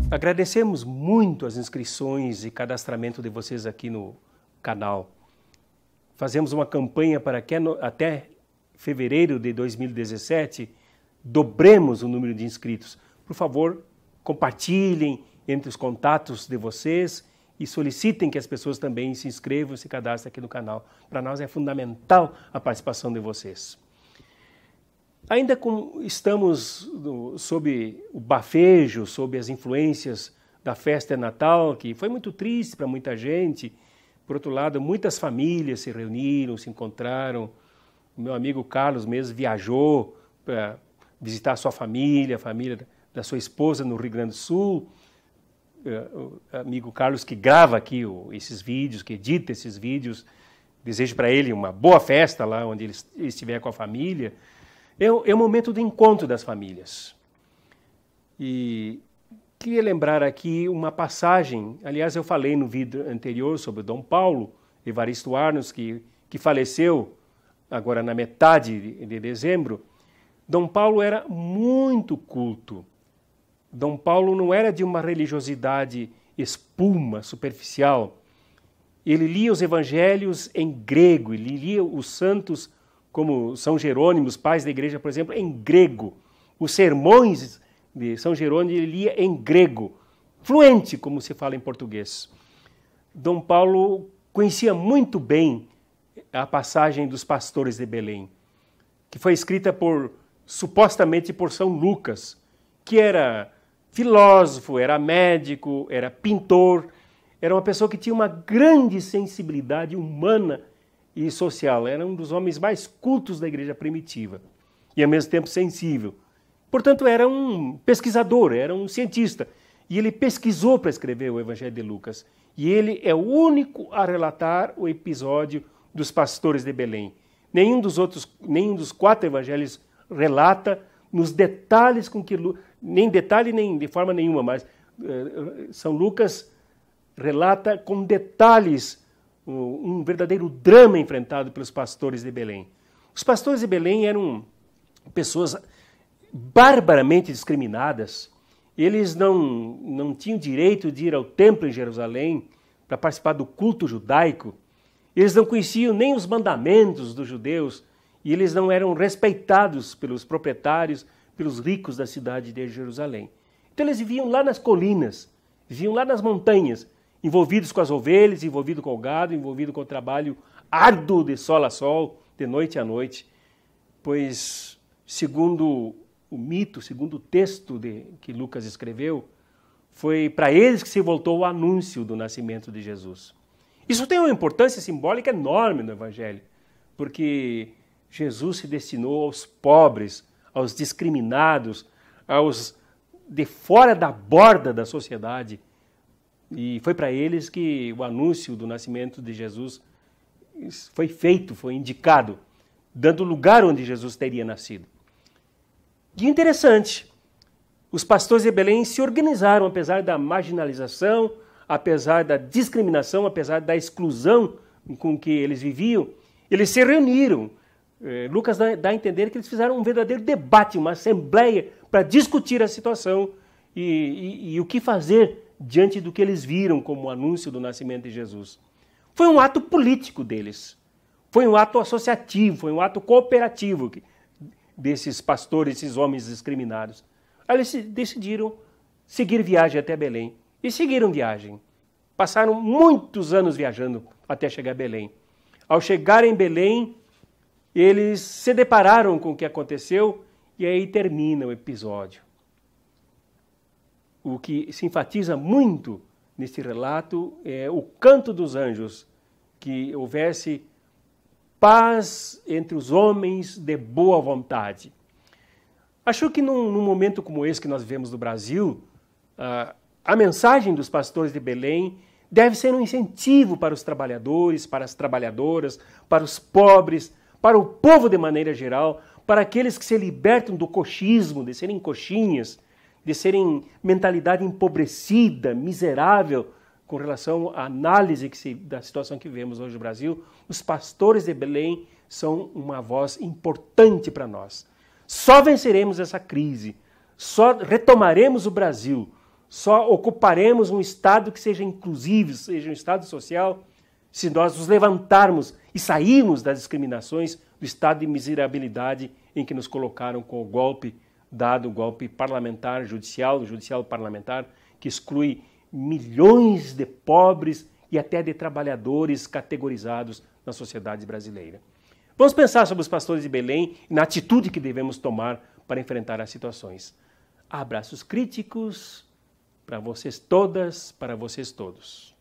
Agradecemos muito as inscrições e cadastramento de vocês aqui no canal. Fazemos uma campanha para que até fevereiro de 2017 dobremos o número de inscritos. Por favor, compartilhem entre os contatos de vocês e solicitem que as pessoas também se inscrevam e se cadastrem aqui no canal. Para nós é fundamental a participação de vocês. Ainda estamos sob o bafejo, sob as influências da festa de Natal, que foi muito triste para muita gente. Por outro lado, muitas famílias se reuniram, se encontraram. O meu amigo Carlos mesmo viajou para visitar a sua família, a família da sua esposa no Rio Grande do Sul. O amigo Carlos que grava aqui esses vídeos, que edita esses vídeos. Desejo para ele uma boa festa lá onde ele estiver com a família. É o momento do encontro das famílias. E queria lembrar aqui uma passagem, aliás, eu falei no vídeo anterior sobre Dom Paulo Evaristo Arnos, que faleceu agora na metade de dezembro. Dom Paulo era muito culto. Dom Paulo não era de uma religiosidade espuma, superficial. Ele lia os evangelhos em grego, ele lia os santos como São Jerônimo, os pais da igreja, por exemplo, em grego. Os sermões de São Jerônimo ele lia em grego, fluente, como se fala em português. Dom Paulo conhecia muito bem a passagem dos pastores de Belém, que foi escrita supostamente por São Lucas, que era filósofo, era médico, era pintor, era uma pessoa que tinha uma grande sensibilidade humana e social. Era um dos homens mais cultos da igreja primitiva e ao mesmo tempo sensível. Portanto, era um pesquisador, era um cientista. E ele pesquisou para escrever o Evangelho de Lucas. E ele é o único a relatar o episódio dos pastores de Belém. Nenhum dos 4 evangelhos relata nos detalhes com que... Nem detalhe, nem de forma nenhuma, mas São Lucas relata com detalhes um verdadeiro drama enfrentado pelos pastores de Belém. Os pastores de Belém eram pessoas barbaramente discriminadas. Eles não tinham direito de ir ao templo em Jerusalém para participar do culto judaico. Eles não conheciam nem os mandamentos dos judeus e eles não eram respeitados pelos proprietários, pelos ricos da cidade de Jerusalém. Então eles viviam lá nas colinas, viviam lá nas montanhas, envolvidos com as ovelhas, envolvidos com o gado, envolvidos com o trabalho árduo de sol a sol, de noite a noite, pois, segundo o mito, segundo o texto que Lucas escreveu, foi para eles que se voltou o anúncio do nascimento de Jesus. Isso tem uma importância simbólica enorme no Evangelho, porque Jesus se destinou aos pobres, aos discriminados, aos de fora da borda da sociedade. E foi para eles que o anúncio do nascimento de Jesus foi feito, foi indicado, dando o lugar onde Jesus teria nascido. E interessante, os pastores de Belém se organizaram, apesar da marginalização, apesar da discriminação, apesar da exclusão com que eles viviam, eles se reuniram. Lucas dá a entender que eles fizeram um verdadeiro debate, uma assembleia para discutir a situação e o que fazer diante do que eles viram como o anúncio do nascimento de Jesus. Foi um ato político deles, foi um ato associativo, foi um ato cooperativo desses pastores, esses homens discriminados. Aí eles decidiram seguir viagem até Belém. E seguiram viagem. Passaram muitos anos viajando até chegar a Belém. Ao chegar em Belém, eles se depararam com o que aconteceu e aí termina o episódio. O que se enfatiza muito nesse relato é o canto dos anjos, que houvesse paz entre os homens de boa vontade. Acho que num momento como esse que nós vivemos no Brasil, a mensagem dos pastores de Belém deve ser um incentivo para os trabalhadores, para as trabalhadoras, para os pobres, para o povo de maneira geral, para aqueles que se libertam do coxismo, de serem coxinhas, de serem mentalidade empobrecida, miserável, com relação à análise da situação que vivemos hoje no Brasil. Os pastores de Belém são uma voz importante para nós. Só venceremos essa crise, só retomaremos o Brasil, só ocuparemos um Estado que seja inclusivo, seja um Estado social, se nós nos levantarmos e sairmos das discriminações do estado de miserabilidade em que nos colocaram com o golpe dado, o golpe parlamentar, judicial parlamentar, que exclui milhões de pobres e até de trabalhadores categorizados na sociedade brasileira. Vamos pensar sobre os pastores de Belém e na atitude que devemos tomar para enfrentar as situações. Abraços críticos para vocês todas, para vocês todos.